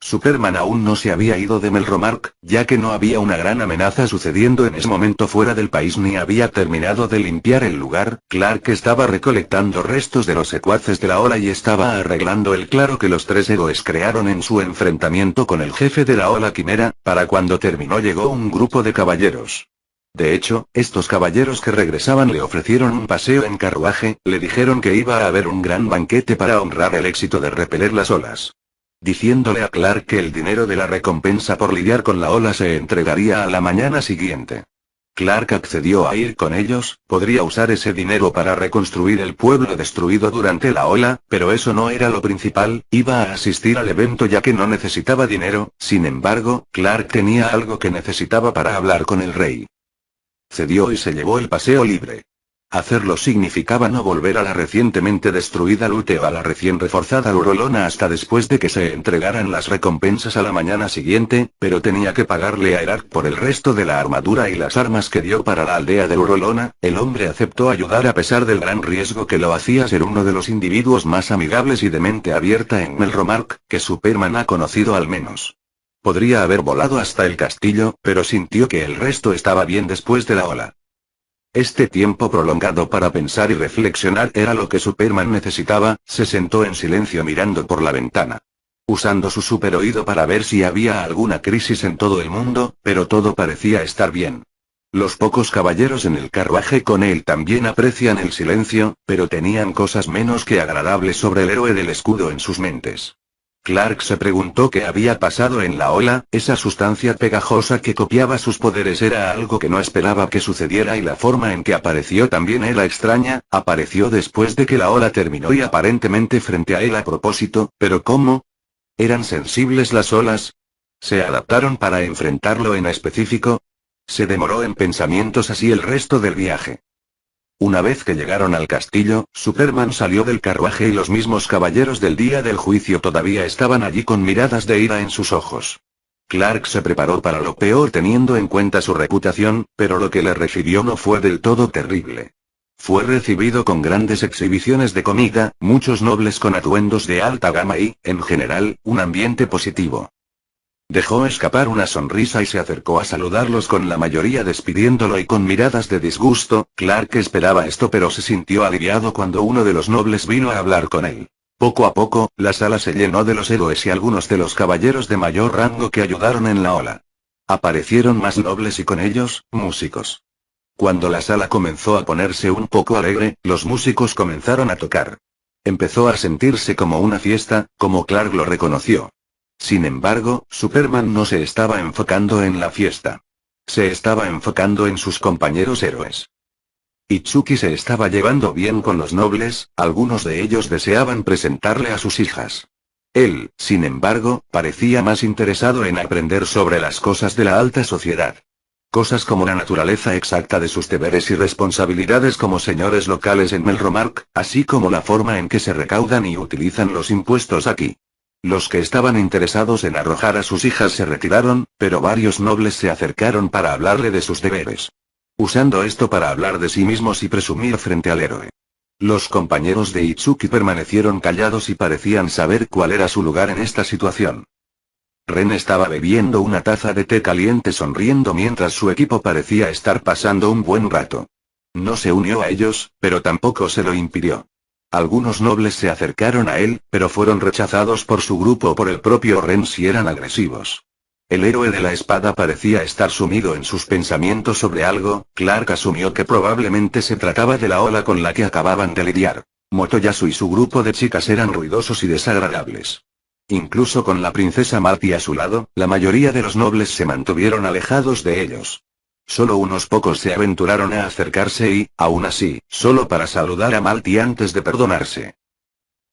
Superman aún no se había ido de Melromark, ya que no había una gran amenaza sucediendo en ese momento fuera del país ni había terminado de limpiar el lugar. Clark estaba recolectando restos de los secuaces de la ola y estaba arreglando el claro que los tres héroes crearon en su enfrentamiento con el jefe de la ola Quimera. Para cuando terminó llegó un grupo de caballeros. De hecho, estos caballeros que regresaban le ofrecieron un paseo en carruaje, le dijeron que iba a haber un gran banquete para honrar el éxito de repeler las olas. Diciéndole a Clark que el dinero de la recompensa por lidiar con la ola se entregaría a la mañana siguiente. Clark accedió a ir con ellos, podría usar ese dinero para reconstruir el pueblo destruido durante la ola, pero eso no era lo principal, iba a asistir al evento ya que no necesitaba dinero. Sin embargo, Clark tenía algo que necesitaba para hablar con el rey. Cedió y se llevó el paseo libre. Hacerlo significaba no volver a la recientemente destruida Lute o a la recién reforzada Urolona hasta después de que se entregaran las recompensas a la mañana siguiente, pero tenía que pagarle a Erak por el resto de la armadura y las armas que dio para la aldea de Urolona. El hombre aceptó ayudar a pesar del gran riesgo que lo hacía ser uno de los individuos más amigables y de mente abierta en Melromark, que Superman ha conocido al menos. Podría haber volado hasta el castillo, pero sintió que el resto estaba bien después de la ola. Este tiempo prolongado para pensar y reflexionar era lo que Superman necesitaba. Se sentó en silencio mirando por la ventana. Usando su superoído para ver si había alguna crisis en todo el mundo, pero todo parecía estar bien. Los pocos caballeros en el carruaje con él también aprecian el silencio, pero tenían cosas menos que agradables sobre el héroe del escudo en sus mentes. Clark se preguntó qué había pasado en la ola. Esa sustancia pegajosa que copiaba sus poderes era algo que no esperaba que sucediera y la forma en que apareció también era extraña. Apareció después de que la ola terminó y aparentemente frente a él a propósito, pero ¿cómo? ¿Eran sensibles las olas? ¿Se adaptaron para enfrentarlo en específico? Se demoró en pensamientos así el resto del viaje. Una vez que llegaron al castillo, Superman salió del carruaje y los mismos caballeros del día del juicio todavía estaban allí con miradas de ira en sus ojos. Clark se preparó para lo peor teniendo en cuenta su reputación, pero lo que le recibió no fue del todo terrible. Fue recibido con grandes exhibiciones de comida, muchos nobles con atuendos de alta gama y, en general, un ambiente positivo. Dejó escapar una sonrisa y se acercó a saludarlos con la mayoría despidiéndolo y con miradas de disgusto. Clark esperaba esto pero se sintió aliviado cuando uno de los nobles vino a hablar con él. Poco a poco, la sala se llenó de los héroes y algunos de los caballeros de mayor rango que ayudaron en la ola. Aparecieron más nobles y con ellos, músicos. Cuando la sala comenzó a ponerse un poco alegre, los músicos comenzaron a tocar. Empezó a sentirse como una fiesta, como Clark lo reconoció. Sin embargo, Superman no se estaba enfocando en la fiesta. Se estaba enfocando en sus compañeros héroes. Itsuki se estaba llevando bien con los nobles, algunos de ellos deseaban presentarle a sus hijas. Él, sin embargo, parecía más interesado en aprender sobre las cosas de la alta sociedad. Cosas como la naturaleza exacta de sus deberes y responsabilidades como señores locales en Melromark, así como la forma en que se recaudan y utilizan los impuestos aquí. Los que estaban interesados en arrojar a sus hijas se retiraron, pero varios nobles se acercaron para hablarle de sus deberes. Usando esto para hablar de sí mismos y presumir frente al héroe. Los compañeros de Itsuki permanecieron callados y parecían saber cuál era su lugar en esta situación. Ren estaba bebiendo una taza de té caliente sonriendo mientras su equipo parecía estar pasando un buen rato. No se unió a ellos, pero tampoco se lo impidió. Algunos nobles se acercaron a él, pero fueron rechazados por su grupo o por el propio Ren si eran agresivos. El héroe de la espada parecía estar sumido en sus pensamientos sobre algo. Clark asumió que probablemente se trataba de la ola con la que acababan de lidiar. Motoyasu y su grupo de chicas eran ruidosos y desagradables. Incluso con la princesa Malti a su lado, la mayoría de los nobles se mantuvieron alejados de ellos. Solo unos pocos se aventuraron a acercarse y, aún así, solo para saludar a Malti antes de perdonarse.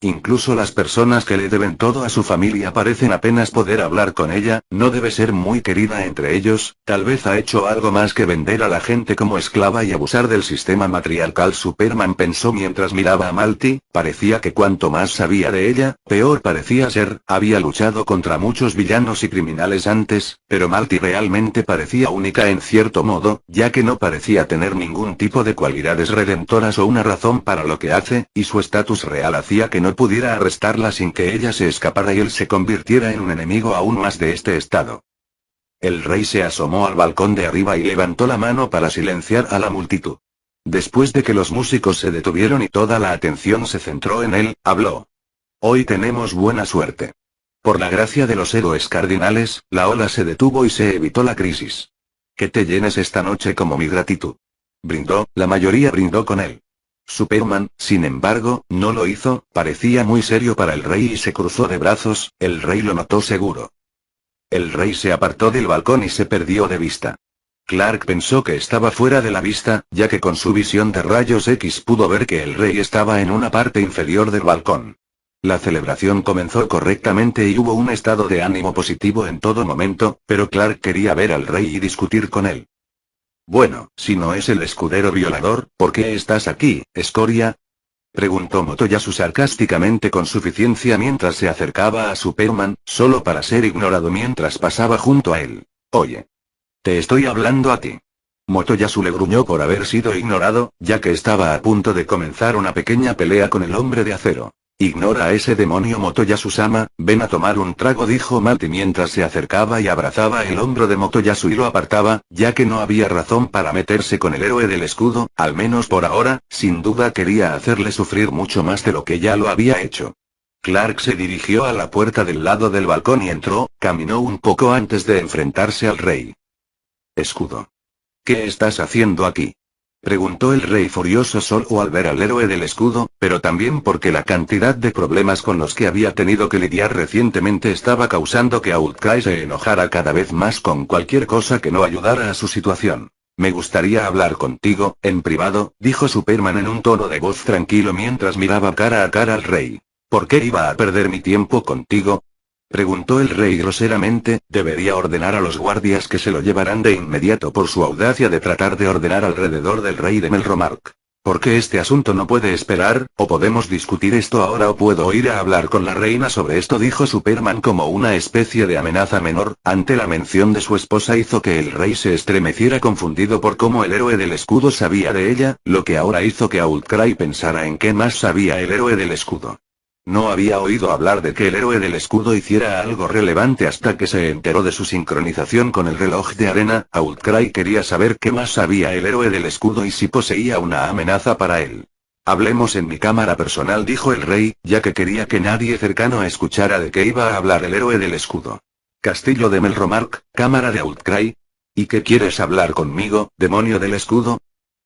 Incluso las personas que le deben todo a su familia parecen apenas poder hablar con ella. No debe ser muy querida entre ellos, tal vez ha hecho algo más que vender a la gente como esclava y abusar del sistema matriarcal. Superman pensó mientras miraba a Malti, parecía que cuanto más sabía de ella, peor parecía ser. Había luchado contra muchos villanos y criminales antes, pero Malti realmente parecía única en cierto modo, ya que no parecía tener ningún tipo de cualidades redentoras o una razón para lo que hace, y su estatus real hacía que no no pudiera arrestarla sin que ella se escapara y él se convirtiera en un enemigo aún más de este estado. El rey se asomó al balcón de arriba y levantó la mano para silenciar a la multitud. Después de que los músicos se detuvieron y toda la atención se centró en él, habló. Hoy tenemos buena suerte. Por la gracia de los héroes cardinales, la ola se detuvo y se evitó la crisis. Que te llenes esta noche como mi gratitud. Brindó, la mayoría brindó con él. Superman, sin embargo, no lo hizo, parecía muy serio para el rey y se cruzó de brazos, el rey lo notó seguro. El rey se apartó del balcón y se perdió de vista. Clark pensó que estaba fuera de la vista, ya que con su visión de rayos X pudo ver que el rey estaba en una parte inferior del balcón. La celebración comenzó correctamente y hubo un estado de ánimo positivo en todo momento, pero Clark quería ver al rey y discutir con él. Bueno, si no es el escudero violador, ¿por qué estás aquí, escoria? Preguntó Motoyasu sarcásticamente con suficiencia mientras se acercaba a Superman, solo para ser ignorado mientras pasaba junto a él. Oye. Te estoy hablando a ti. Motoyasu le gruñó por haber sido ignorado, ya que estaba a punto de comenzar una pequeña pelea con el hombre de acero. Ignora a ese demonio Motoyasu-sama, ven a tomar un trago, dijo Malty mientras se acercaba y abrazaba el hombro de Motoyasu y lo apartaba, ya que no había razón para meterse con el héroe del escudo, al menos por ahora, sin duda quería hacerle sufrir mucho más de lo que ya lo había hecho. Clark se dirigió a la puerta del lado del balcón y entró, caminó un poco antes de enfrentarse al rey. Escudo. ¿Qué estás haciendo aquí? Preguntó el rey furioso solo al ver al héroe del escudo, pero también porque la cantidad de problemas con los que había tenido que lidiar recientemente estaba causando que Outcry se enojara cada vez más con cualquier cosa que no ayudara a su situación. Me gustaría hablar contigo, en privado, dijo Superman en un tono de voz tranquilo mientras miraba cara a cara al rey. ¿Por qué iba a perder mi tiempo contigo? Preguntó el rey groseramente, debería ordenar a los guardias que se lo llevarán de inmediato por su audacia de tratar de ordenar alrededor del rey de Melromark. ¿Por qué este asunto no puede esperar? O podemos discutir esto ahora o puedo ir a hablar con la reina sobre esto, dijo Superman como una especie de amenaza menor, ante la mención de su esposa hizo que el rey se estremeciera confundido por cómo el héroe del escudo sabía de ella, lo que ahora hizo que Outcry pensara en qué más sabía el héroe del escudo. No había oído hablar de que el héroe del escudo hiciera algo relevante hasta que se enteró de su sincronización con el reloj de arena. Outcry quería saber qué más sabía el héroe del escudo y si poseía una amenaza para él. Hablemos en mi cámara personal, dijo el rey, ya que quería que nadie cercano escuchara de qué iba a hablar el héroe del escudo. Castillo de Melromark, cámara de Outcry. ¿Y qué quieres hablar conmigo, demonio del escudo?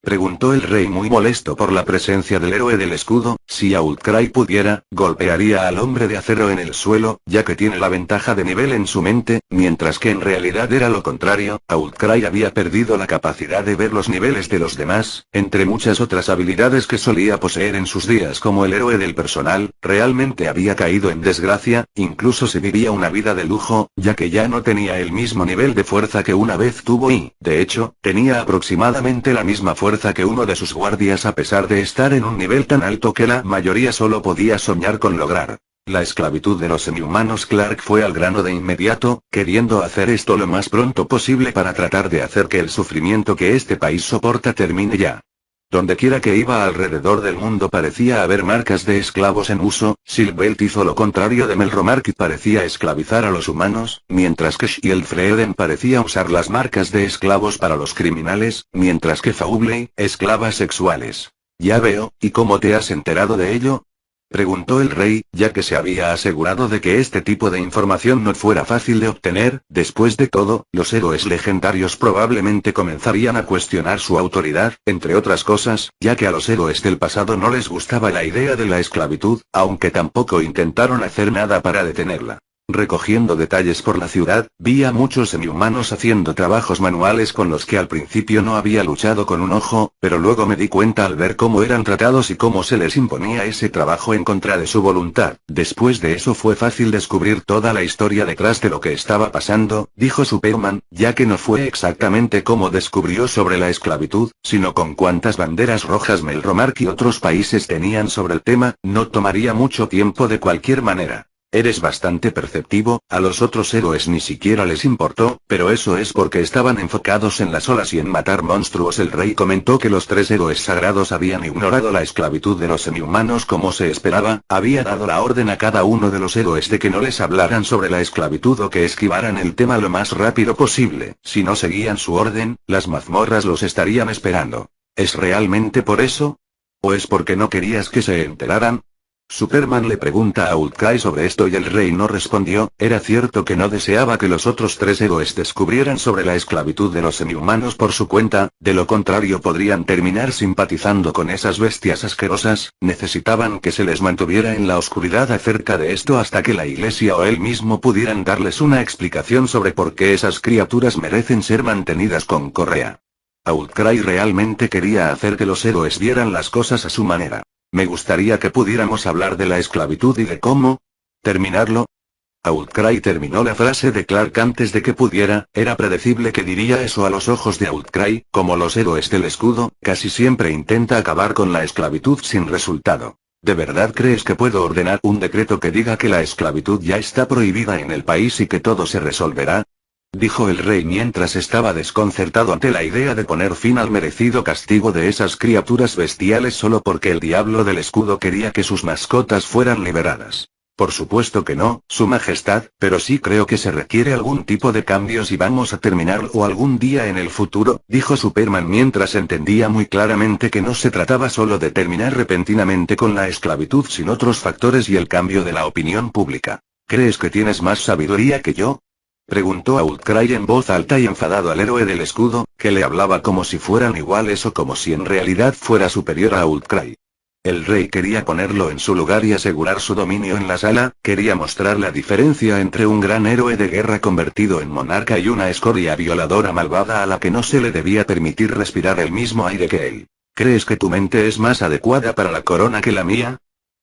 Preguntó el rey muy molesto por la presencia del héroe del escudo. Si Outcry pudiera, golpearía al hombre de acero en el suelo, ya que tiene la ventaja de nivel en su mente, mientras que en realidad era lo contrario. Outcry había perdido la capacidad de ver los niveles de los demás, entre muchas otras habilidades que solía poseer en sus días como el héroe del personal, realmente había caído en desgracia, incluso si vivía una vida de lujo, ya que ya no tenía el mismo nivel de fuerza que una vez tuvo y, de hecho, tenía aproximadamente la misma fuerza que uno de sus guardias a pesar de estar en un nivel tan alto que la mayoría solo podía soñar con lograr. La esclavitud de los semihumanos. Clark fue al grano de inmediato, queriendo hacer esto lo más pronto posible para tratar de hacer que el sufrimiento que este país soporta termine ya. Dondequiera que iba alrededor del mundo parecía haber marcas de esclavos en uso. Silbelt hizo lo contrario de Melromark y parecía esclavizar a los humanos, mientras que Shield-Freeden parecía usar las marcas de esclavos para los criminales, mientras que Faubley, esclavas sexuales. Ya veo, ¿y cómo te has enterado de ello? Preguntó el rey, ya que se había asegurado de que este tipo de información no fuera fácil de obtener. Después de todo, los héroes legendarios probablemente comenzarían a cuestionar su autoridad, entre otras cosas, ya que a los héroes del pasado no les gustaba la idea de la esclavitud, aunque tampoco intentaron hacer nada para detenerla. Recogiendo detalles por la ciudad, vi a muchos semihumanos haciendo trabajos manuales con los que al principio no había luchado con un ojo, pero luego me di cuenta al ver cómo eran tratados y cómo se les imponía ese trabajo en contra de su voluntad. Después de eso fue fácil descubrir toda la historia detrás de lo que estaba pasando, dijo Superman, ya que no fue exactamente cómo descubrió sobre la esclavitud, sino con cuántas banderas rojas Melromark y otros países tenían sobre el tema. No tomaría mucho tiempo de cualquier manera. Eres bastante perceptivo, a los otros héroes ni siquiera les importó, pero eso es porque estaban enfocados en las olas y en matar monstruos. El rey comentó que los 3 héroes sagrados habían ignorado la esclavitud de los semihumanos como se esperaba, había dado la orden a cada uno de los héroes de que no les hablaran sobre la esclavitud o que esquivaran el tema lo más rápido posible. Si no seguían su orden, las mazmorras los estarían esperando. ¿Es realmente por eso? ¿O es porque no querías que se enteraran? Superman le pregunta a Outcry sobre esto y el rey no respondió. Era cierto que no deseaba que los otros 3 héroes descubrieran sobre la esclavitud de los semihumanos por su cuenta, de lo contrario podrían terminar simpatizando con esas bestias asquerosas. Necesitaban que se les mantuviera en la oscuridad acerca de esto hasta que la iglesia o él mismo pudieran darles una explicación sobre por qué esas criaturas merecen ser mantenidas con correa. Outcry realmente quería hacer que los héroes vieran las cosas a su manera. Me gustaría que pudiéramos hablar de la esclavitud y de cómo terminarlo. Outcry terminó la frase de Clark antes de que pudiera. Era predecible que diría eso a los ojos de Outcry. Como los héroes del escudo, casi siempre intenta acabar con la esclavitud sin resultado. ¿De verdad crees que puedo ordenar un decreto que diga que la esclavitud ya está prohibida en el país y que todo se resolverá? Dijo el rey mientras estaba desconcertado ante la idea de poner fin al merecido castigo de esas criaturas bestiales solo porque el diablo del escudo quería que sus mascotas fueran liberadas. Por supuesto que no, Su Majestad, pero sí creo que se requiere algún tipo de cambios y vamos a terminarlo algún día en el futuro, dijo Superman mientras entendía muy claramente que no se trataba solo de terminar repentinamente con la esclavitud sin otros factores y el cambio de la opinión pública. ¿Crees que tienes más sabiduría que yo? Preguntó Outcry en voz alta y enfadado al héroe del escudo, que le hablaba como si fueran iguales o como si en realidad fuera superior a Outcry. El rey quería ponerlo en su lugar y asegurar su dominio en la sala, quería mostrar la diferencia entre un gran héroe de guerra convertido en monarca y una escoria violadora malvada a la que no se le debía permitir respirar el mismo aire que él. ¿Crees que tu mente es más adecuada para la corona que la mía?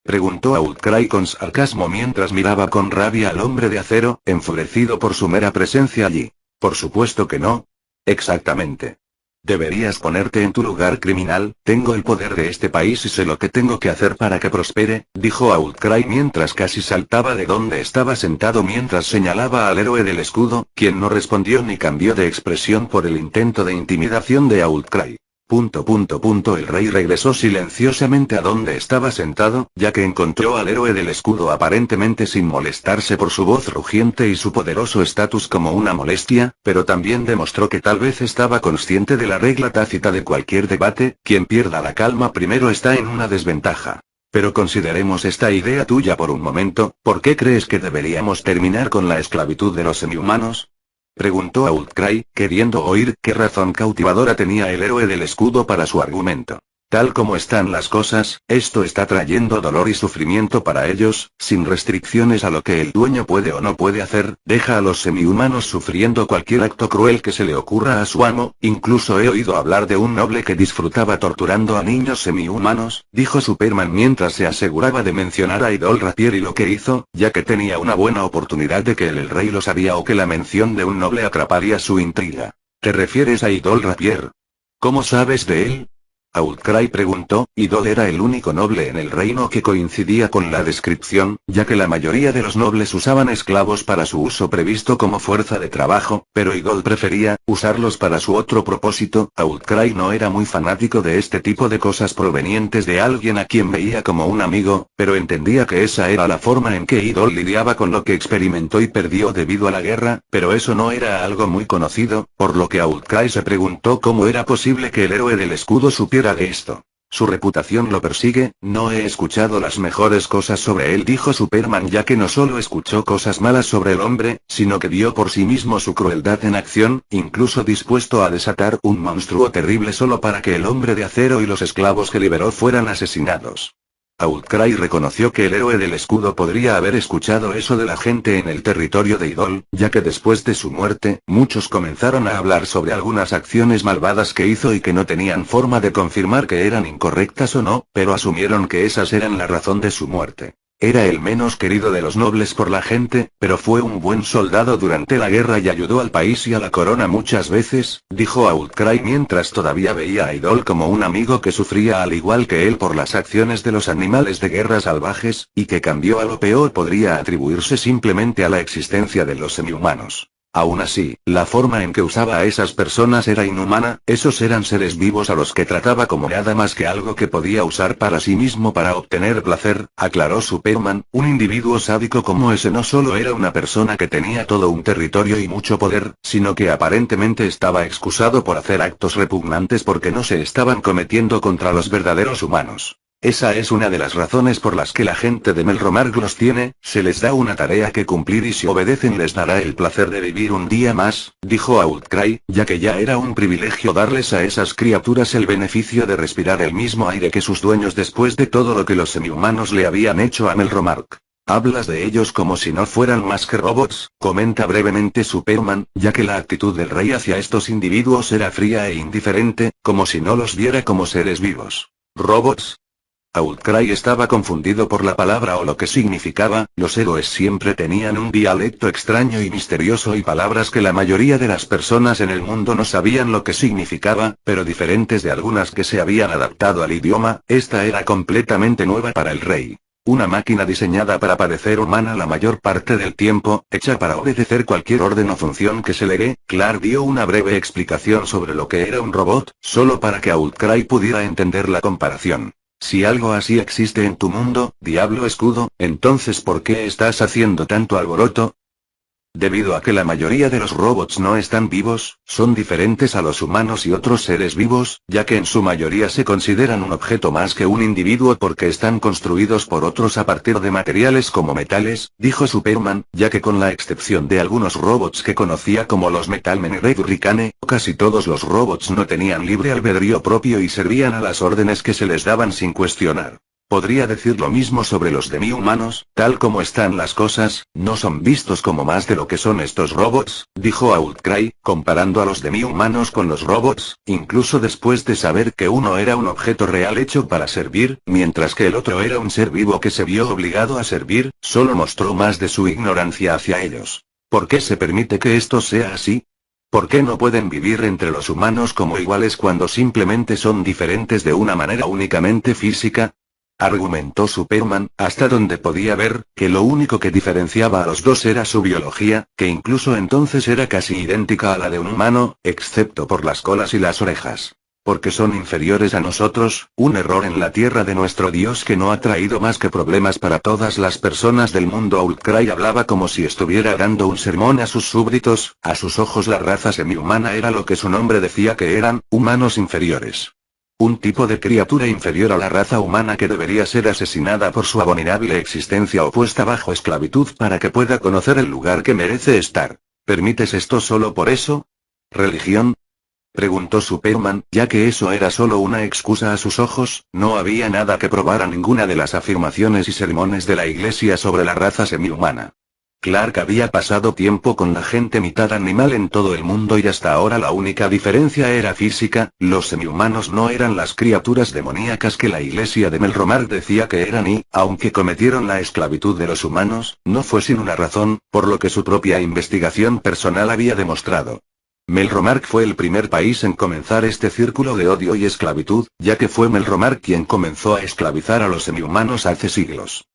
Preguntó Outcry con sarcasmo mientras miraba con rabia al hombre de acero, enfurecido por su mera presencia allí. Por supuesto que no. Exactamente. Deberías ponerte en tu lugar, criminal. Tengo el poder de este país y sé lo que tengo que hacer para que prospere, dijo Outcry mientras casi saltaba de donde estaba sentado mientras señalaba al héroe del escudo, quien no respondió ni cambió de expresión por el intento de intimidación de Outcry. El rey regresó silenciosamente a donde estaba sentado, ya que encontró al héroe del escudo aparentemente sin molestarse por su voz rugiente y su poderoso estatus como una molestia, pero también demostró que tal vez estaba consciente de la regla tácita de cualquier debate: quien pierda la calma primero está en una desventaja. Pero consideremos esta idea tuya por un momento. ¿Por qué crees que deberíamos terminar con la esclavitud de los semihumanos? Preguntó Outcry, queriendo oír qué razón cautivadora tenía el héroe del escudo para su argumento. Tal como están las cosas, esto está trayendo dolor y sufrimiento para ellos, sin restricciones a lo que el dueño puede o no puede hacer, deja a los semihumanos sufriendo cualquier acto cruel que se le ocurra a su amo. Incluso he oído hablar de un noble que disfrutaba torturando a niños semihumanos, dijo Superman mientras se aseguraba de mencionar a Idol Rapier y lo que hizo, ya que tenía una buena oportunidad de que el rey lo sabía o que la mención de un noble atraparía su intriga. ¿Te refieres a Idol Rapier? ¿Cómo sabes de él? Outcry preguntó. Idol era el único noble en el reino que coincidía con la descripción, ya que la mayoría de los nobles usaban esclavos para su uso previsto como fuerza de trabajo, pero Idol prefería usarlos para su otro propósito. Outcry no era muy fanático de este tipo de cosas provenientes de alguien a quien veía como un amigo, pero entendía que esa era la forma en que Idol lidiaba con lo que experimentó y perdió debido a la guerra, pero eso no era algo muy conocido, por lo que Outcry se preguntó cómo era posible que el héroe del escudo supiera de esto. Su reputación lo persigue. No he escuchado las mejores cosas sobre él, dijo Superman, ya que no solo escuchó cosas malas sobre el hombre, sino que vio por sí mismo su crueldad en acción, incluso dispuesto a desatar un monstruo terrible solo para que el hombre de acero y los esclavos que liberó fueran asesinados. Outcry reconoció que el héroe del escudo podría haber escuchado eso de la gente en el territorio de Idol, ya que después de su muerte, muchos comenzaron a hablar sobre algunas acciones malvadas que hizo y que no tenían forma de confirmar que eran incorrectas o no, pero asumieron que esas eran la razón de su muerte. Era el menos querido de los nobles por la gente, pero fue un buen soldado durante la guerra y ayudó al país y a la corona muchas veces, dijo Outcry mientras todavía veía a Idol como un amigo que sufría al igual que él por las acciones de los animales de guerra salvajes, y que cambió a lo peor podría atribuirse simplemente a la existencia de los semihumanos. Aún así, la forma en que usaba a esas personas era inhumana, esos eran seres vivos a los que trataba como nada más que algo que podía usar para sí mismo para obtener placer, aclaró Superman, un individuo sádico como ese no solo era una persona que tenía todo un territorio y mucho poder, sino que aparentemente estaba excusado por hacer actos repugnantes porque no se estaban cometiendo contra los verdaderos humanos. Esa es una de las razones por las que la gente de Melromarg los tiene, se les da una tarea que cumplir y si obedecen les dará el placer de vivir un día más, dijo Outcry, ya que ya era un privilegio darles a esas criaturas el beneficio de respirar el mismo aire que sus dueños después de todo lo que los semihumanos le habían hecho a Melromarg. Hablas de ellos como si no fueran más que robots, comenta brevemente Superman, ya que la actitud del rey hacia estos individuos era fría e indiferente, como si no los viera como seres vivos. ¿Robots? Outcry estaba confundido por la palabra o lo que significaba, los héroes siempre tenían un dialecto extraño y misterioso y palabras que la mayoría de las personas en el mundo no sabían lo que significaba, pero diferentes de algunas que se habían adaptado al idioma, esta era completamente nueva para el rey. Una máquina diseñada para parecer humana la mayor parte del tiempo, hecha para obedecer cualquier orden o función que se le dé. Clark dio una breve explicación sobre lo que era un robot, solo para que Outcry pudiera entender la comparación. Si algo así existe en tu mundo, Diablo Escudo, entonces ¿por qué estás haciendo tanto alboroto? Debido a que la mayoría de los robots no están vivos, son diferentes a los humanos y otros seres vivos, ya que en su mayoría se consideran un objeto más que un individuo porque están construidos por otros a partir de materiales como metales, dijo Superman, ya que con la excepción de algunos robots que conocía como los Metalmen y Red Hurricane, casi todos los robots no tenían libre albedrío propio y servían a las órdenes que se les daban sin cuestionar. Podría decir lo mismo sobre los demi-humanos, tal como están las cosas, no son vistos como más de lo que son estos robots, dijo Outcry, comparando a los demi-humanos con los robots, incluso después de saber que uno era un objeto real hecho para servir, mientras que el otro era un ser vivo que se vio obligado a servir, solo mostró más de su ignorancia hacia ellos. ¿Por qué se permite que esto sea así? ¿Por qué no pueden vivir entre los humanos como iguales cuando simplemente son diferentes de una manera únicamente física? Argumentó Superman, hasta donde podía ver, que lo único que diferenciaba a los dos era su biología, que incluso entonces era casi idéntica a la de un humano, excepto por las colas y las orejas. Porque son inferiores a nosotros, un error en la tierra de nuestro Dios que no ha traído más que problemas para todas las personas del mundo. Outcry hablaba como si estuviera dando un sermón a sus súbditos, a sus ojos la raza semihumana era lo que su nombre decía que eran, humanos inferiores. Un tipo de criatura inferior a la raza humana que debería ser asesinada por su abominable existencia o puesta bajo esclavitud para que pueda conocer el lugar que merece estar. ¿Permites esto solo por eso? ¿Religión? Preguntó Superman, ya que eso era solo una excusa a sus ojos, no había nada que probar a ninguna de las afirmaciones y sermones de la iglesia sobre la raza semihumana. Clark había pasado tiempo con la gente mitad animal en todo el mundo y hasta ahora la única diferencia era física, los semihumanos no eran las criaturas demoníacas que la iglesia de Melromarg decía que eran y, aunque cometieron la esclavitud de los humanos, no fue sin una razón, por lo que su propia investigación personal había demostrado. Melromarg fue el primer país en comenzar este círculo de odio y esclavitud, ya que fue Melromarg quien comenzó a esclavizar a los semihumanos hace siglos.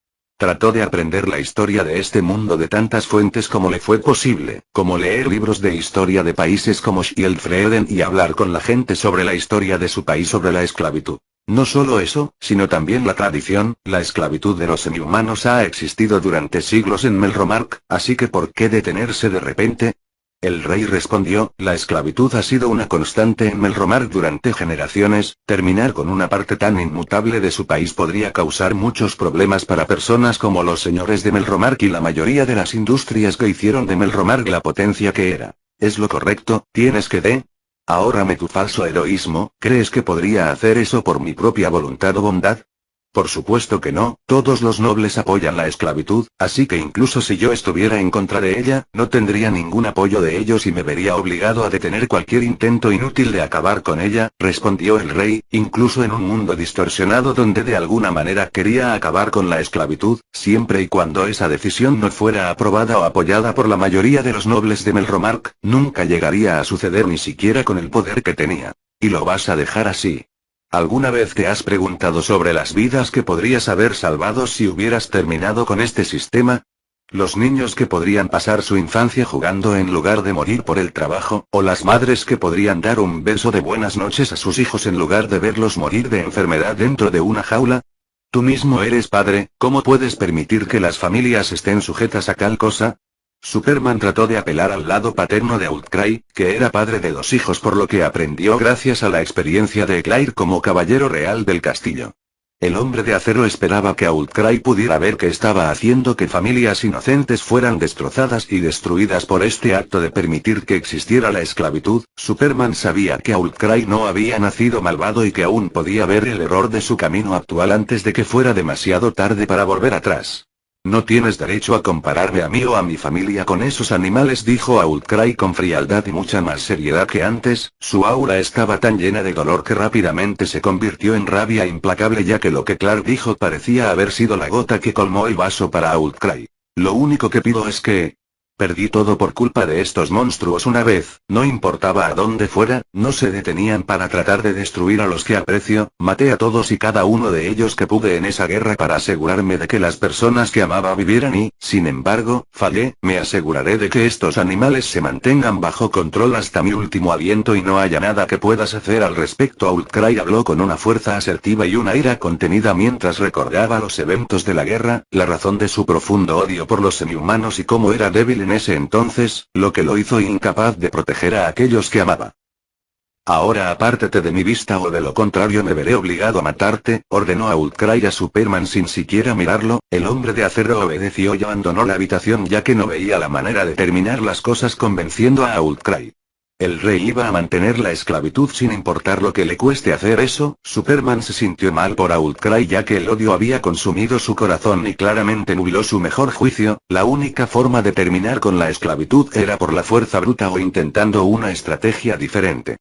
Trató de aprender la historia de este mundo de tantas fuentes como le fue posible, como leer libros de historia de países como Schildfreden y hablar con la gente sobre la historia de su país sobre la esclavitud. No solo eso, sino también la tradición, la esclavitud de los semihumanos ha existido durante siglos en Melromarg, así que ¿por qué detenerse de repente? El rey respondió, la esclavitud ha sido una constante en Melromarg durante generaciones, terminar con una parte tan inmutable de su país podría causar muchos problemas para personas como los señores de Melromarg y la mayoría de las industrias que hicieron de Melromarg la potencia que era. ¿Es lo correcto? ¿Tienes que de? Ahórrame tu falso heroísmo, ¿crees que podría hacer eso por mi propia voluntad o bondad? Por supuesto que no, todos los nobles apoyan la esclavitud, así que incluso si yo estuviera en contra de ella, no tendría ningún apoyo de ellos y me vería obligado a detener cualquier intento inútil de acabar con ella, respondió el rey, incluso en un mundo distorsionado donde de alguna manera quería acabar con la esclavitud, siempre y cuando esa decisión no fuera aprobada o apoyada por la mayoría de los nobles de Melromark, nunca llegaría a suceder ni siquiera con el poder que tenía. ¿Y lo vas a dejar así? ¿Alguna vez te has preguntado sobre las vidas que podrías haber salvado si hubieras terminado con este sistema? Los niños que podrían pasar su infancia jugando en lugar de morir por el trabajo, o las madres que podrían dar un beso de buenas noches a sus hijos en lugar de verlos morir de enfermedad dentro de una jaula. Tú mismo eres padre, ¿cómo puedes permitir que las familias estén sujetas a tal cosa? Superman trató de apelar al lado paterno de Outcry, que era padre de 2 hijos por lo que aprendió gracias a la experiencia de Claire como caballero real del castillo. El hombre de acero esperaba que Outcry pudiera ver que estaba haciendo que familias inocentes fueran destrozadas y destruidas por este acto de permitir que existiera la esclavitud. Superman sabía que Outcry no había nacido malvado y que aún podía ver el error de su camino actual antes de que fuera demasiado tarde para volver atrás. No tienes derecho a compararme a mí o a mi familia con esos animales, dijo Outcry con frialdad y mucha más seriedad que antes. Su aura estaba tan llena de dolor que rápidamente se convirtió en rabia implacable ya que lo que Clark dijo parecía haber sido la gota que colmó el vaso para Outcry. Lo único que pido es que... Perdí todo por culpa de estos monstruos una vez, no importaba a dónde fuera, no se detenían para tratar de destruir a los que aprecio, maté a todos y cada uno de ellos que pude en esa guerra para asegurarme de que las personas que amaba vivieran y, sin embargo, fallé, me aseguraré de que estos animales se mantengan bajo control hasta mi último aliento y no haya nada que puedas hacer al respecto. Outcry habló con una fuerza asertiva y una ira contenida mientras recordaba los eventos de la guerra, la razón de su profundo odio por los semihumanos y cómo era débil en ese entonces, lo que lo hizo incapaz de proteger a aquellos que amaba. Ahora apártate de mi vista o de lo contrario me veré obligado a matarte, ordenó Outcry a Superman sin siquiera mirarlo. El hombre de acero obedeció y abandonó la habitación ya que no veía la manera de terminar las cosas convenciendo a Outcry. El rey iba a mantener la esclavitud sin importar lo que le cueste hacer eso. Superman se sintió mal por Outcry ya que el odio había consumido su corazón y claramente nubló su mejor juicio. La única forma de terminar con la esclavitud era por la fuerza bruta o intentando una estrategia diferente.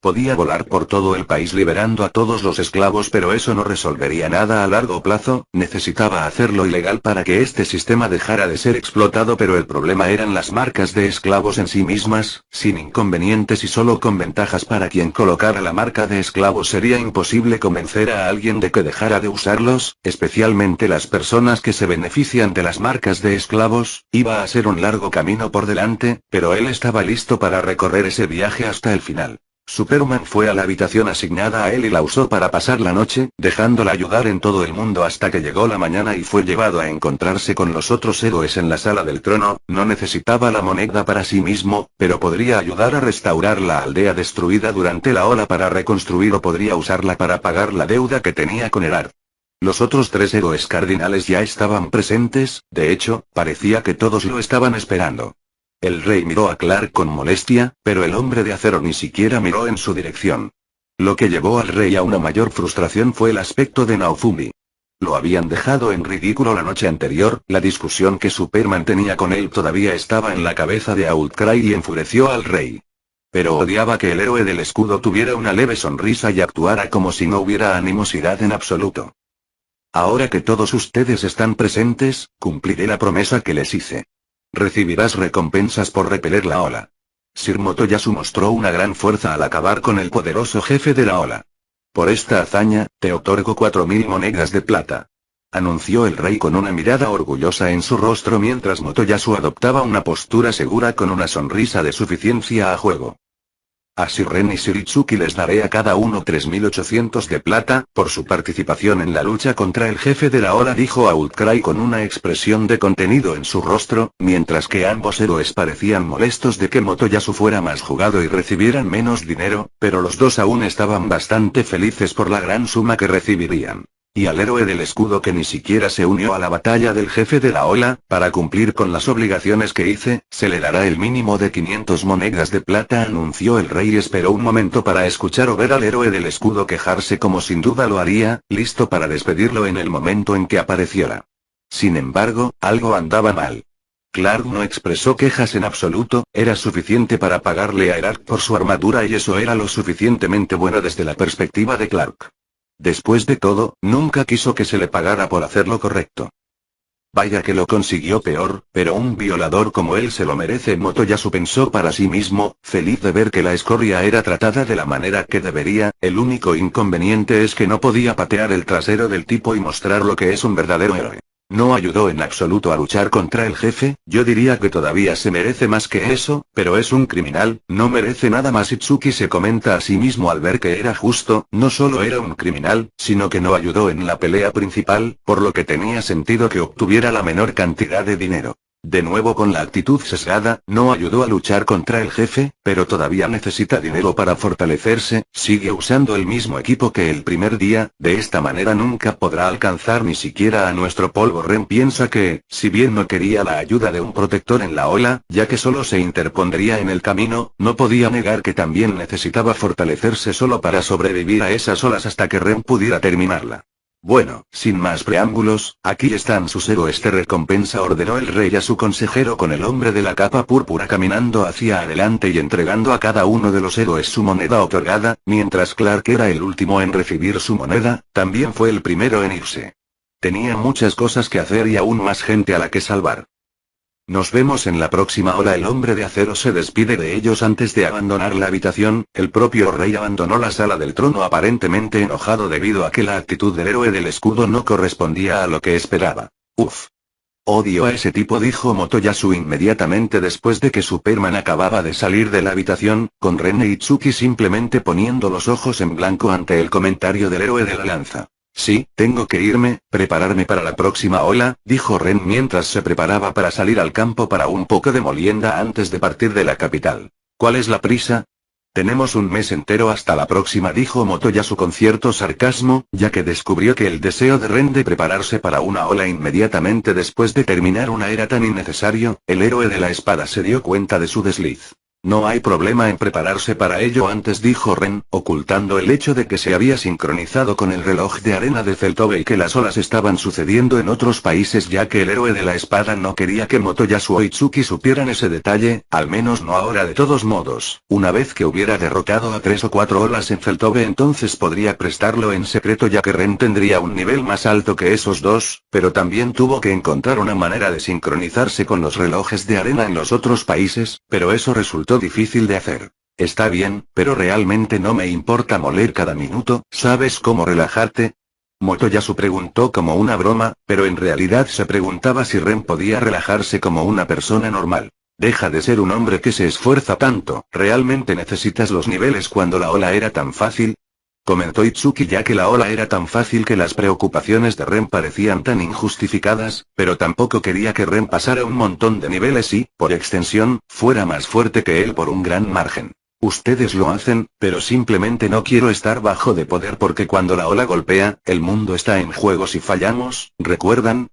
Podía volar por todo el país liberando a todos los esclavos, pero eso no resolvería nada a largo plazo. Necesitaba hacerlo ilegal para que este sistema dejara de ser explotado, pero el problema eran las marcas de esclavos en sí mismas, sin inconvenientes y solo con ventajas para quien colocara la marca de esclavos. Sería imposible convencer a alguien de que dejara de usarlos, especialmente las personas que se benefician de las marcas de esclavos. Iba a ser un largo camino por delante, pero él estaba listo para recorrer ese viaje hasta el final. Superman fue a la habitación asignada a él y la usó para pasar la noche, dejándola ayudar en todo el mundo hasta que llegó la mañana y fue llevado a encontrarse con los otros héroes en la sala del trono. No necesitaba la moneda para sí mismo, pero podría ayudar a restaurar la aldea destruida durante la ola para reconstruir o podría usarla para pagar la deuda que tenía con Erard. Los otros 3 héroes cardinales ya estaban presentes, de hecho, parecía que todos lo estaban esperando. El rey miró a Clark con molestia, pero el hombre de acero ni siquiera miró en su dirección. Lo que llevó al rey a una mayor frustración fue el aspecto de Naofumi. Lo habían dejado en ridículo la noche anterior, la discusión que Superman tenía con él todavía estaba en la cabeza de Outcry y enfureció al rey. Pero odiaba que el héroe del escudo tuviera una leve sonrisa y actuara como si no hubiera animosidad en absoluto. Ahora que todos ustedes están presentes, cumpliré la promesa que les hice. Recibirás recompensas por repeler la ola. Sir Motoyasu mostró una gran fuerza al acabar con el poderoso jefe de la ola. Por esta hazaña, te otorgo 4000 monedas de plata. Anunció el rey con una mirada orgullosa en su rostro mientras Motoyasu adoptaba una postura segura con una sonrisa de suficiencia a juego. A Sir Ren y Sir Itsuki les daré a cada uno 3800 de plata, por su participación en la lucha contra el jefe de la ola, dijo Outcry con una expresión de contenido en su rostro, mientras que ambos héroes parecían molestos de que Motoyasu fuera más jugado y recibieran menos dinero, pero los dos aún estaban bastante felices por la gran suma que recibirían. Y al héroe del escudo que ni siquiera se unió a la batalla del jefe de la ola, para cumplir con las obligaciones que hice, se le dará el mínimo de 500 monedas de plata, anunció el rey y esperó un momento para escuchar o ver al héroe del escudo quejarse como sin duda lo haría, listo para despedirlo en el momento en que apareciera. Sin embargo, algo andaba mal. Clark no expresó quejas en absoluto, era suficiente para pagarle a Herak por su armadura y eso era lo suficientemente bueno desde la perspectiva de Clark. Después de todo, nunca quiso que se le pagara por hacer lo correcto. Vaya que lo consiguió peor, pero un violador como él se lo merece. Motoyasu pensó para sí mismo, feliz de ver que la escoria era tratada de la manera que debería, el único inconveniente es que no podía patear el trasero del tipo y mostrar lo que es un verdadero héroe. No ayudó en absoluto a luchar contra el jefe, yo diría que todavía se merece más que eso, pero es un criminal, no merece nada más. Itsuki se comenta a sí mismo al ver que era justo, no solo era un criminal, sino que no ayudó en la pelea principal, por lo que tenía sentido que obtuviera la menor cantidad de dinero. De nuevo con la actitud sesgada, no ayudó a luchar contra el jefe, pero todavía necesita dinero para fortalecerse, sigue usando el mismo equipo que el primer día, de esta manera nunca podrá alcanzar ni siquiera a nuestro polvo. Ren piensa que, si bien no quería la ayuda de un protector en la ola, ya que solo se interpondría en el camino, no podía negar que también necesitaba fortalecerse solo para sobrevivir a esas olas hasta que Ren pudiera terminarla. Bueno, sin más preámbulos, aquí están sus héroes de recompensa, ordenó el rey a su consejero con el hombre de la capa púrpura caminando hacia adelante y entregando a cada uno de los héroes su moneda otorgada, mientras Clark era el último en recibir su moneda, también fue el primero en irse. Tenía muchas cosas que hacer y aún más gente a la que salvar. Nos vemos en la próxima ola. El hombre de acero se despide de ellos antes de abandonar la habitación. El propio rey abandonó la sala del trono aparentemente enojado debido a que la actitud del héroe del escudo no correspondía a lo que esperaba. Uf. Odio a ese tipo, dijo Motoyasu inmediatamente después de que Superman acababa de salir de la habitación, con Ren e Itsuki simplemente poniendo los ojos en blanco ante el comentario del héroe de la lanza. Sí, tengo que irme, prepararme para la próxima ola, dijo Ren mientras se preparaba para salir al campo para un poco de molienda antes de partir de la capital. ¿Cuál es la prisa? Tenemos un mes entero hasta la próxima, dijo Motoyasu con cierto sarcasmo, ya que descubrió que el deseo de Ren de prepararse para una ola inmediatamente después de terminar una era tan innecesario. El héroe de la espada se dio cuenta de su desliz. No hay problema en prepararse para ello antes, dijo Ren, ocultando el hecho de que se había sincronizado con el reloj de arena de Celtove y que las olas estaban sucediendo en otros países, ya que el héroe de la espada no quería que Motoyasu o Itsuki supieran ese detalle, al menos no ahora. De todos modos, una vez que hubiera derrotado a 3 o 4 olas en Celtove entonces podría prestarlo en secreto, ya que Ren tendría un nivel más alto que esos dos, pero también tuvo que encontrar una manera de sincronizarse con los relojes de arena en los otros países, pero eso resultó difícil de hacer. Está bien, pero realmente no me importa moler cada minuto. ¿Sabes cómo relajarte? Motoyasu preguntó como una broma, pero en realidad se preguntaba si Ren podía relajarse como una persona normal. Deja de ser un hombre que se esfuerza tanto. ¿Realmente necesitas los niveles cuando la ola era tan fácil? Comentó Itsuki, ya que la ola era tan fácil que las preocupaciones de Ren parecían tan injustificadas, pero tampoco quería que Ren pasara un montón de niveles y, por extensión, fuera más fuerte que él por un gran margen. Ustedes lo hacen, pero simplemente no quiero estar bajo de poder porque cuando la ola golpea, el mundo está en juego si fallamos, ¿recuerdan?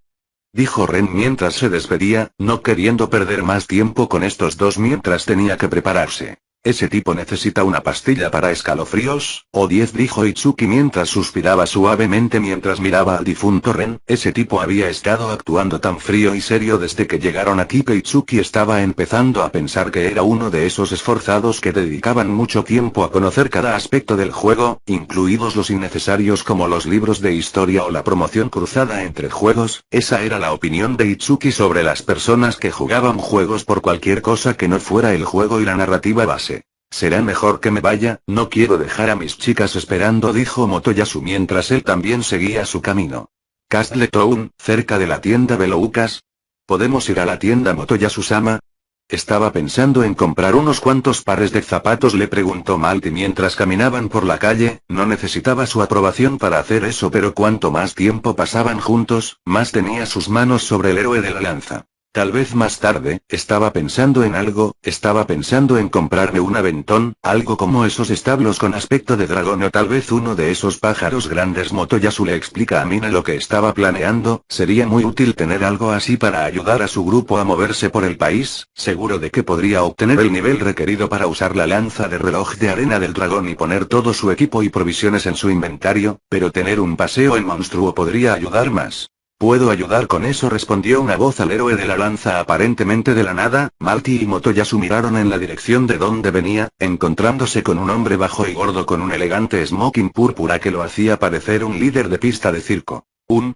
Dijo Ren mientras se despedía, no queriendo perder más tiempo con estos dos mientras tenía que prepararse. Ese tipo necesita una pastilla para escalofríos, o 10, dijo Itsuki mientras suspiraba suavemente mientras miraba al difunto Ren. Ese tipo había estado actuando tan frío y serio desde que llegaron aquí que Itsuki estaba empezando a pensar que era uno de esos esforzados que dedicaban mucho tiempo a conocer cada aspecto del juego, incluidos los innecesarios como los libros de historia o la promoción cruzada entre juegos. Esa era la opinión de Itsuki sobre las personas que jugaban juegos por cualquier cosa que no fuera el juego y la narrativa base. Será mejor que me vaya, no quiero dejar a mis chicas esperando, dijo Motoyasu mientras él también seguía su camino. Castle Town, cerca de la tienda Beloukas. ¿Podemos ir a la tienda, Motoyasu-sama? Estaba pensando en comprar unos cuantos pares de zapatos, le preguntó Malty mientras caminaban por la calle. No necesitaba su aprobación para hacer eso, pero cuanto más tiempo pasaban juntos, más tenía sus manos sobre el héroe de la lanza. Tal vez más tarde, estaba pensando en algo, estaba pensando en comprarme un aventón, algo como esos establos con aspecto de dragón o tal vez uno de esos pájaros grandes. Motoyasu le explica a Mine lo que estaba planeando, sería muy útil tener algo así para ayudar a su grupo a moverse por el país, seguro de que podría obtener el nivel requerido para usar la lanza de reloj de arena del dragón y poner todo su equipo y provisiones en su inventario, pero tener un paseo en monstruo podría ayudar más. ¿Puedo ayudar con eso?, respondió una voz al héroe de la lanza aparentemente de la nada. Malty y Motoyasu miraron en la dirección de donde venía, encontrándose con un hombre bajo y gordo con un elegante smoking púrpura que lo hacía parecer un líder de pista de circo.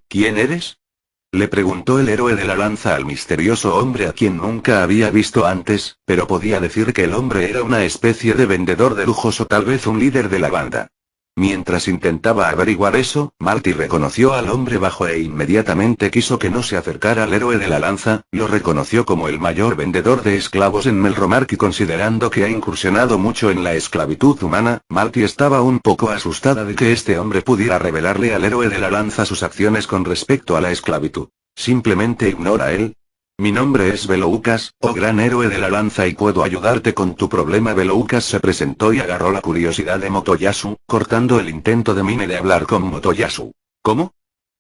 ¿Quién eres?, le preguntó el héroe de la lanza al misterioso hombre a quien nunca había visto antes, pero podía decir que el hombre era una especie de vendedor de lujos o tal vez un líder de la banda. Mientras intentaba averiguar eso, Malty reconoció al hombre bajo e inmediatamente quiso que no se acercara al héroe de la lanza, lo reconoció como el mayor vendedor de esclavos en Melromark y considerando que ha incursionado mucho en la esclavitud humana, Malty estaba un poco asustada de que este hombre pudiera revelarle al héroe de la lanza sus acciones con respecto a la esclavitud. Simplemente ignora él. Mi nombre es Veloucas, oh gran héroe de la lanza, y puedo ayudarte con tu problema. Veloucas se presentó y agarró la curiosidad de Motoyasu, cortando el intento de Mine de hablar con Motoyasu. ¿Cómo?,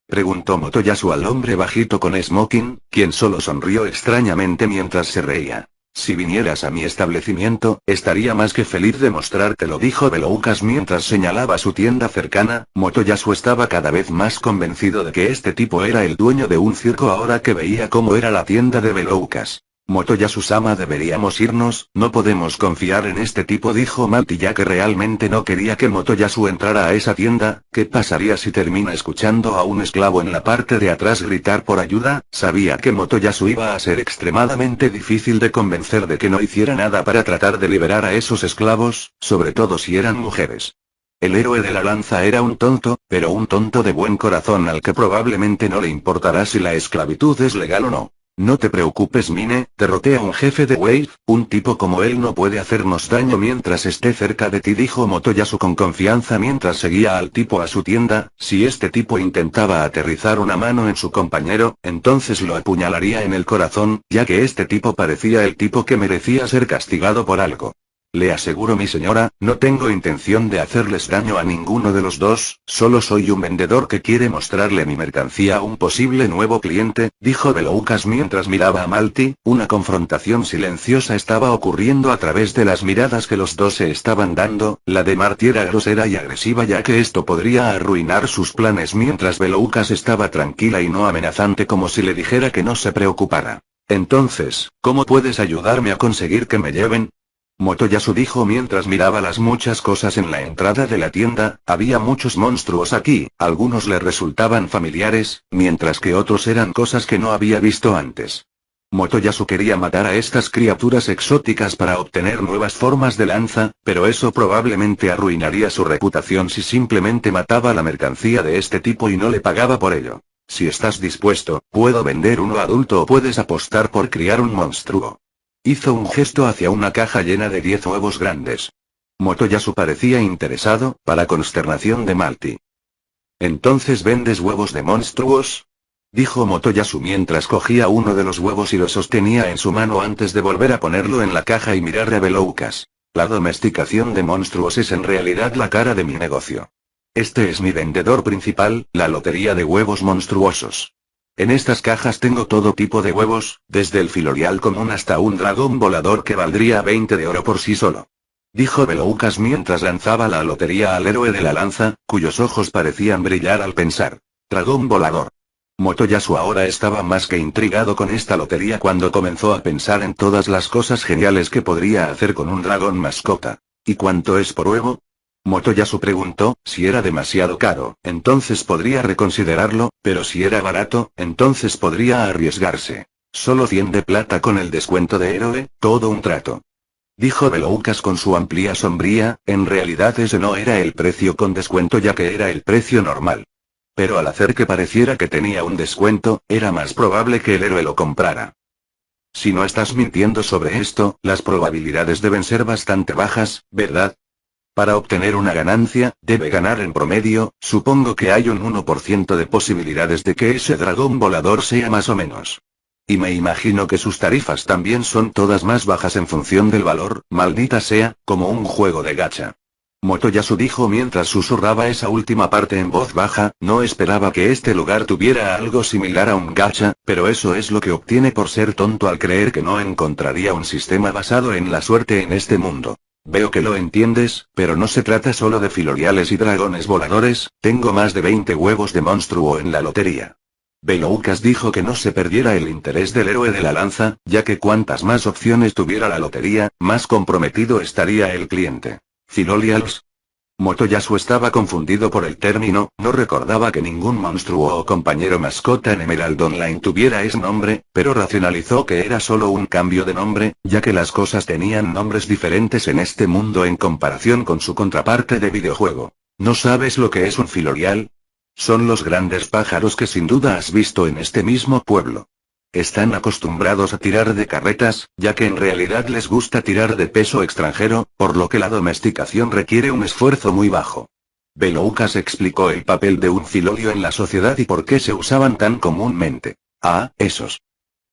preguntó Motoyasu al hombre bajito con smoking, quien solo sonrió extrañamente mientras se reía. Si vinieras a mi establecimiento, estaría más que feliz de mostrártelo, dijo Veloucas mientras señalaba su tienda cercana. Motoyasu estaba cada vez más convencido de que este tipo era el dueño de un circo ahora que veía cómo era la tienda de Veloucas. Motoyasu-sama, deberíamos irnos, no podemos confiar en este tipo, dijo Malty, ya que realmente no quería que Motoyasu entrara a esa tienda. ¿Qué pasaría si termina escuchando a un esclavo en la parte de atrás gritar por ayuda? Sabía que Motoyasu iba a ser extremadamente difícil de convencer de que no hiciera nada para tratar de liberar a esos esclavos, sobre todo si eran mujeres. El héroe de la lanza era un tonto, pero un tonto de buen corazón al que probablemente no le importará si la esclavitud es legal o no. No te preocupes, Mine, derroté a un jefe de Wave, un tipo como él no puede hacernos daño mientras esté cerca de ti, dijo Motoyasu con confianza mientras seguía al tipo a su tienda. Si este tipo intentaba aterrizar una mano en su compañero, entonces lo apuñalaría en el corazón, ya que este tipo parecía el tipo que merecía ser castigado por algo. Le aseguro, mi señora, no tengo intención de hacerles daño a ninguno de los dos, solo soy un vendedor que quiere mostrarle mi mercancía a un posible nuevo cliente, dijo Veloucas mientras miraba a Malty. Una confrontación silenciosa estaba ocurriendo a través de las miradas que los dos se estaban dando. La de Malty era grosera y agresiva, ya que esto podría arruinar sus planes, mientras Veloucas estaba tranquila y no amenazante, como si le dijera que no se preocupara. Entonces, ¿cómo puedes ayudarme a conseguir que me lleven?, Motoyasu dijo mientras miraba las muchas cosas en la entrada de la tienda. Había muchos monstruos aquí, algunos le resultaban familiares, mientras que otros eran cosas que no había visto antes. Motoyasu quería matar a estas criaturas exóticas para obtener nuevas formas de lanza, pero eso probablemente arruinaría su reputación si simplemente mataba la mercancía de este tipo y no le pagaba por ello. Si estás dispuesto, puedo vender uno adulto o puedes apostar por criar un monstruo. Hizo un gesto hacia una caja llena de 10 huevos grandes. Motoyasu parecía interesado, para consternación de Malty. ¿Entonces vendes huevos de monstruos?, dijo Motoyasu mientras cogía uno de los huevos y lo sostenía en su mano antes de volver a ponerlo en la caja y mirar a Veloucas. La domesticación de monstruos es en realidad la cara de mi negocio. Este es mi vendedor principal, la lotería de huevos monstruosos. En estas cajas tengo todo tipo de huevos, desde el filorial común hasta un dragón volador que valdría 20 de oro por sí solo. Dijo Veloucas mientras lanzaba la lotería al héroe de la lanza, cuyos ojos parecían brillar al pensar. Dragón volador. Motoyasu ahora estaba más que intrigado con esta lotería cuando comenzó a pensar en todas las cosas geniales que podría hacer con un dragón mascota. ¿Y cuánto es por huevo?, Motoyasu preguntó. Si era demasiado caro, entonces podría reconsiderarlo, pero si era barato, entonces podría arriesgarse. Solo 100 de plata con el descuento de héroe, todo un trato. Dijo Veloucas con su amplia sombría. En realidad ese no era el precio con descuento, ya que era el precio normal. Pero al hacer que pareciera que tenía un descuento, era más probable que el héroe lo comprara. Si no estás mintiendo sobre esto, las probabilidades deben ser bastante bajas, ¿verdad? Para obtener una ganancia, debe ganar en promedio. Supongo que hay un 1% de posibilidades de que ese dragón volador sea más o menos. Y me imagino que sus tarifas también son todas más bajas en función del valor, maldita sea, como un juego de gacha. Motoyasu dijo mientras susurraba esa última parte en voz baja, no esperaba que este lugar tuviera algo similar a un gacha, pero eso es lo que obtiene por ser tonto al creer que no encontraría un sistema basado en la suerte en este mundo. Veo que lo entiendes, pero no se trata solo de filoriales y dragones voladores, tengo más de 20 huevos de monstruo en la lotería. Beloucas dijo que no se perdiera el interés del héroe de la lanza, ya que cuantas más opciones tuviera la lotería, más comprometido estaría el cliente. ¿Filolials? Motoyasu estaba confundido por el término, no recordaba que ningún monstruo o compañero mascota en Emerald Online tuviera ese nombre, pero racionalizó que era solo un cambio de nombre, ya que las cosas tenían nombres diferentes en este mundo en comparación con su contraparte de videojuego. ¿No sabes lo que es un filorial? Son los grandes pájaros que sin duda has visto en este mismo pueblo. Están acostumbrados a tirar de carretas, ya que en realidad les gusta tirar de peso extranjero, por lo que la domesticación requiere un esfuerzo muy bajo. Beloucas explicó el papel de un filolio en la sociedad y por qué se usaban tan comúnmente. Ah, esos.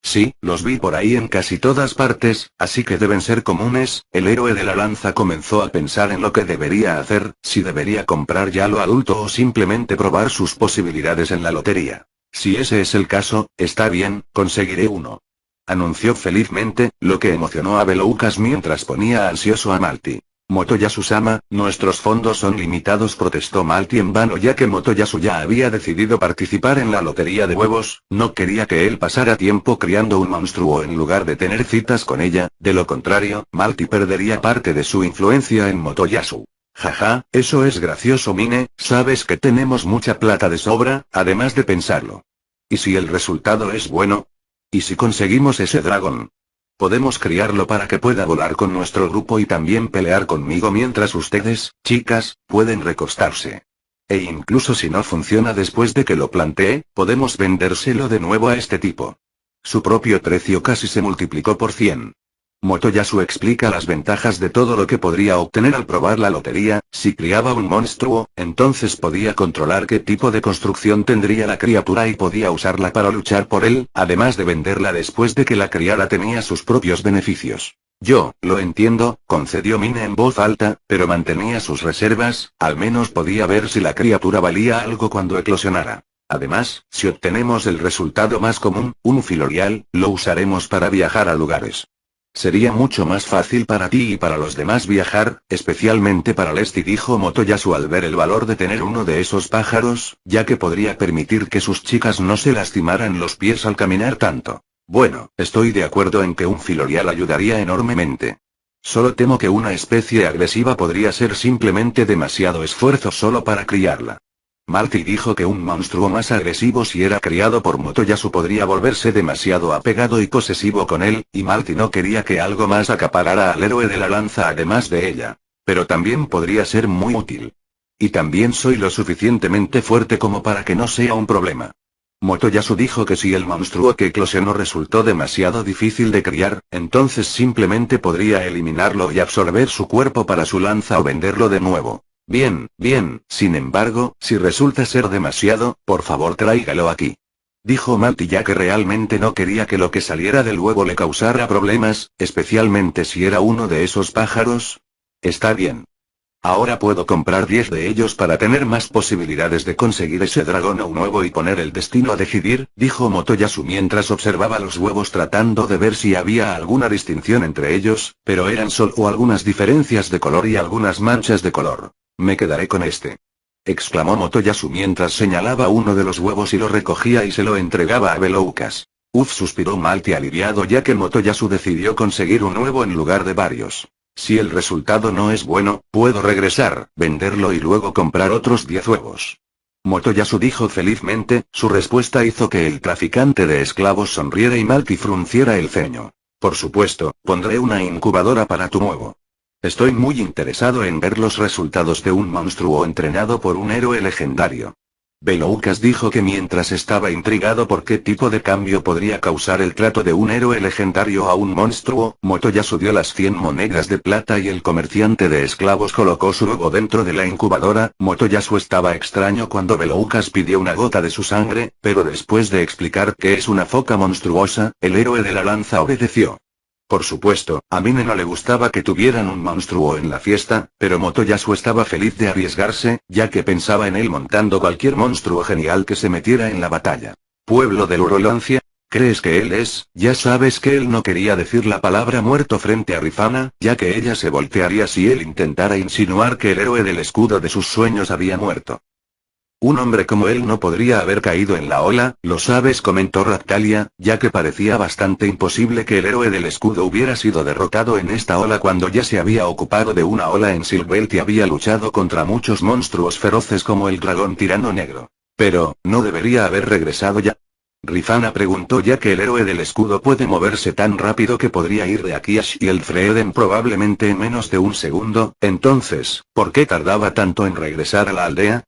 Sí, los vi por ahí en casi todas partes, así que deben ser comunes. El héroe de la lanza comenzó a pensar en lo que debería hacer, si debería comprar ya lo adulto o simplemente probar sus posibilidades en la lotería. Si ese es el caso, está bien, conseguiré uno. Anunció felizmente, lo que emocionó a Beloucas mientras ponía ansioso a Malty. Motoyasu-sama, nuestros fondos son limitados, protestó Malty en vano ya que Motoyasu ya había decidido participar en la lotería de huevos, no quería que él pasara tiempo criando un monstruo en lugar de tener citas con ella, de lo contrario, Malty perdería parte de su influencia en Motoyasu. Jaja, eso es gracioso Mine, sabes que tenemos mucha plata de sobra, además de pensarlo. ¿Y si el resultado es bueno? ¿Y si conseguimos ese dragón? Podemos criarlo para que pueda volar con nuestro grupo y también pelear conmigo mientras ustedes, chicas, pueden recostarse. E incluso si no funciona después de que lo plantee, podemos vendérselo de nuevo a este tipo. Su propio precio casi se multiplicó por 100. Motoyasu explica las ventajas de todo lo que podría obtener al probar la lotería. Si criaba un monstruo, entonces podía controlar qué tipo de construcción tendría la criatura y podía usarla para luchar por él, además de venderla después de que la criara tenía sus propios beneficios. Yo, lo entiendo, concedió Mine en voz alta, pero mantenía sus reservas, al menos podía ver si la criatura valía algo cuando eclosionara. Además, si obtenemos el resultado más común, un filorial, lo usaremos para viajar a lugares. Sería mucho más fácil para ti y para los demás viajar, especialmente para Lesty, dijo Motoyasu al ver el valor de tener uno de esos pájaros, ya que podría permitir que sus chicas no se lastimaran los pies al caminar tanto. Bueno, estoy de acuerdo en que un filorial ayudaría enormemente. Solo temo que una especie agresiva podría ser simplemente demasiado esfuerzo solo para criarla. Malty dijo que un monstruo más agresivo si era criado por Motoyasu podría volverse demasiado apegado y posesivo con él, y Malty no quería que algo más acaparara al héroe de la lanza además de ella. Pero también podría ser muy útil. Y también soy lo suficientemente fuerte como para que no sea un problema. Motoyasu dijo que si el monstruo que eclosionó resultó demasiado difícil de criar, entonces simplemente podría eliminarlo y absorber su cuerpo para su lanza o venderlo de nuevo. Bien, bien, sin embargo, si resulta ser demasiado, por favor tráigalo aquí. Dijo Malty ya que realmente no quería que lo que saliera del huevo le causara problemas, especialmente si era uno de esos pájaros. Está bien. Ahora puedo comprar 10 de ellos para tener más posibilidades de conseguir ese dragón o un huevo y poner el destino a decidir, dijo Motoyasu mientras observaba los huevos tratando de ver si había alguna distinción entre ellos, pero eran solo algunas diferencias de color y algunas manchas de color. Me quedaré con este. Exclamó Motoyasu mientras señalaba uno de los huevos y lo recogía y se lo entregaba a Beloucas. Uf, suspiró Malty aliviado ya que Motoyasu decidió conseguir un huevo en lugar de varios. Si el resultado no es bueno, puedo regresar, venderlo y luego comprar otros 10 huevos. Motoyasu dijo felizmente, su respuesta hizo que el traficante de esclavos sonriera y Malty frunciera el ceño. Por supuesto, pondré una incubadora para tu huevo. Estoy muy interesado en ver los resultados de un monstruo entrenado por un héroe legendario. Beloukas dijo que mientras estaba intrigado por qué tipo de cambio podría causar el trato de un héroe legendario a un monstruo, Motoyasu dio las 100 monedas de plata y el comerciante de esclavos colocó su huevo dentro de la incubadora. Motoyasu estaba extraño cuando Beloukas pidió una gota de su sangre, pero después de explicar que es una foca monstruosa, el héroe de la lanza obedeció. Por supuesto, a Mine no le gustaba que tuvieran un monstruo en la fiesta, pero Motoyasu estaba feliz de arriesgarse, ya que pensaba en él montando cualquier monstruo genial que se metiera en la batalla. ¿Pueblo de Urolancia? ¿Crees que él es? Ya sabes que él no quería decir la palabra muerto frente a Rifana, ya que ella se voltearía si él intentara insinuar que el héroe del escudo de sus sueños había muerto. Un hombre como él no podría haber caído en la ola, lo sabes, comentó Raftalia, ya que parecía bastante imposible que el héroe del escudo hubiera sido derrotado en esta ola cuando ya se había ocupado de una ola en Silvelt y había luchado contra muchos monstruos feroces como el dragón tirano negro. Pero, ¿no debería haber regresado ya? Rifana preguntó, ya que el héroe del escudo puede moverse tan rápido que podría ir de aquí a Shield-Freeden probablemente en menos de un segundo. Entonces, ¿por qué tardaba tanto en regresar a la aldea?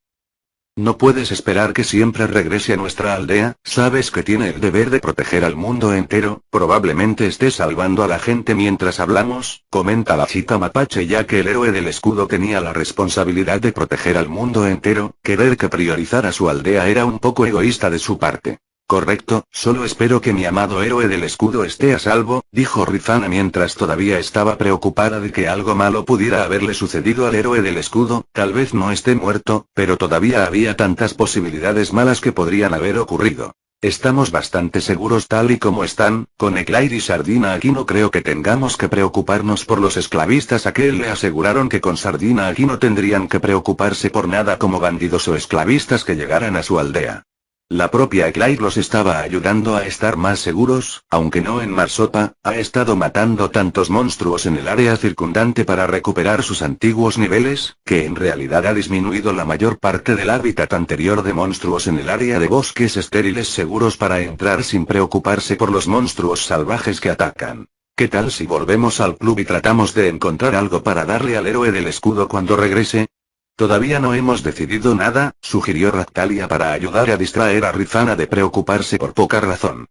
No puedes esperar que siempre regrese a nuestra aldea, sabes que tiene el deber de proteger al mundo entero, probablemente esté salvando a la gente mientras hablamos, comenta la chica mapache, ya que el héroe del escudo tenía la responsabilidad de proteger al mundo entero, querer que priorizara su aldea era un poco egoísta de su parte. Correcto, solo espero que mi amado héroe del escudo esté a salvo, dijo Rifana mientras todavía estaba preocupada de que algo malo pudiera haberle sucedido al héroe del escudo. Tal vez no esté muerto, pero todavía había tantas posibilidades malas que podrían haber ocurrido. Estamos bastante seguros tal y como están, con Eclair y Sardina aquí no creo que tengamos que preocuparnos por los esclavistas. A que le aseguraron que con Sardina aquí no tendrían que preocuparse por nada como bandidos o esclavistas que llegaran a su aldea. La propia Eclair los estaba ayudando a estar más seguros, aunque no en Marsopa, ha estado matando tantos monstruos en el área circundante para recuperar sus antiguos niveles, que en realidad ha disminuido la mayor parte del hábitat anterior de monstruos en el área de bosques estériles seguros para entrar sin preocuparse por los monstruos salvajes que atacan. ¿Qué tal si volvemos al club y tratamos de encontrar algo para darle al héroe del escudo cuando regrese? Todavía no hemos decidido nada, sugirió Raftalia para ayudar a distraer a Rifana de preocuparse por poca razón.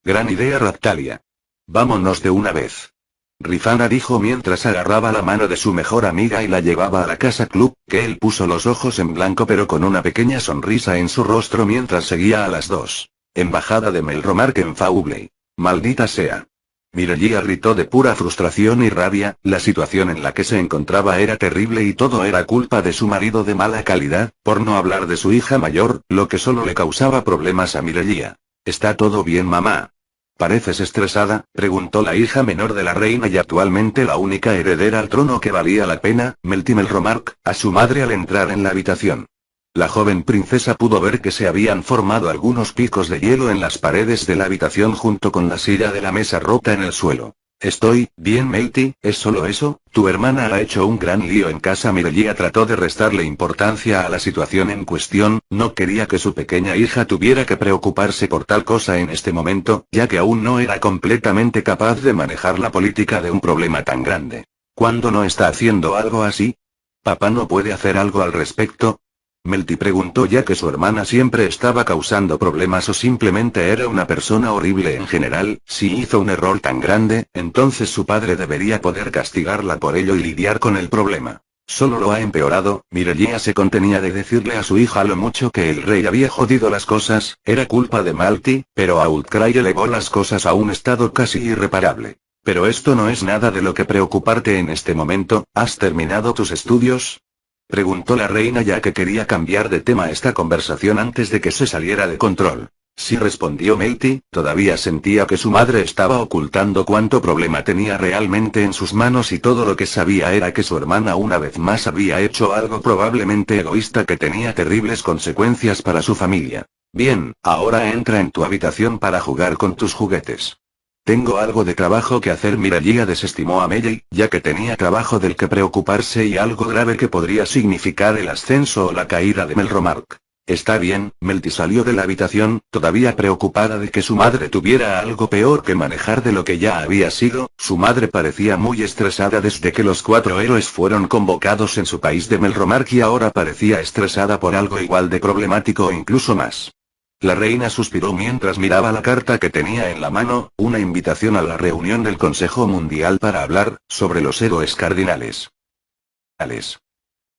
Gran idea, Raftalia. Vámonos de una vez. Rifana dijo mientras agarraba la mano de su mejor amiga y la llevaba a la casa club, que él puso los ojos en blanco pero con una pequeña sonrisa en su rostro mientras seguía a las dos. Embajada de Melromark en Faubley. Maldita sea. Mirelia gritó de pura frustración y rabia, la situación en la que se encontraba era terrible y todo era culpa de su marido de mala calidad, por no hablar de su hija mayor, lo que solo le causaba problemas a Mirelia. ¿Está todo bien, mamá? ¿Pareces estresada?, preguntó la hija menor de la reina y actualmente la única heredera al trono que valía la pena, Melty Melromark, a su madre al entrar en la habitación. La joven princesa pudo ver que se habían formado algunos picos de hielo en las paredes de la habitación junto con la silla de la mesa rota en el suelo. Estoy bien, Melty, ¿es solo eso? Tu hermana ha hecho un gran lío en casa. Mirelia trató de restarle importancia a la situación en cuestión, no quería que su pequeña hija tuviera que preocuparse por tal cosa en este momento, ya que aún no era completamente capaz de manejar la política de un problema tan grande. ¿Cuándo no está haciendo algo así? ¿Papá no puede hacer algo al respecto? Melty preguntó, ya que su hermana siempre estaba causando problemas o simplemente era una persona horrible en general. Si hizo un error tan grande, entonces su padre debería poder castigarla por ello y lidiar con el problema. Solo lo ha empeorado. Mirelia se contenía de decirle a su hija lo mucho que el rey había jodido las cosas, era culpa de Melty, pero Outcry elevó las cosas a un estado casi irreparable. Pero esto no es nada de lo que preocuparte en este momento. ¿Has terminado tus estudios?, preguntó la reina, ya que quería cambiar de tema esta conversación antes de que se saliera de control. Sí, respondió Melty, todavía sentía que su madre estaba ocultando cuánto problema tenía realmente en sus manos y todo lo que sabía era que su hermana una vez más había hecho algo probablemente egoísta que tenía terribles consecuencias para su familia. Bien, ahora entra en tu habitación para jugar con tus juguetes. Tengo algo de trabajo que hacer. Mirelia desestimó a Melee, ya que tenía trabajo del que preocuparse y algo grave que podría significar el ascenso o la caída de Melromark. Está bien, Melty salió de la habitación, todavía preocupada de que su madre tuviera algo peor que manejar de lo que ya había sido. Su madre parecía muy estresada desde que los 4 héroes fueron convocados en su país de Melromark y ahora parecía estresada por algo igual de problemático o incluso más. La reina suspiró mientras miraba la carta que tenía en la mano, una invitación a la reunión del Consejo Mundial para hablar sobre los héroes cardinales.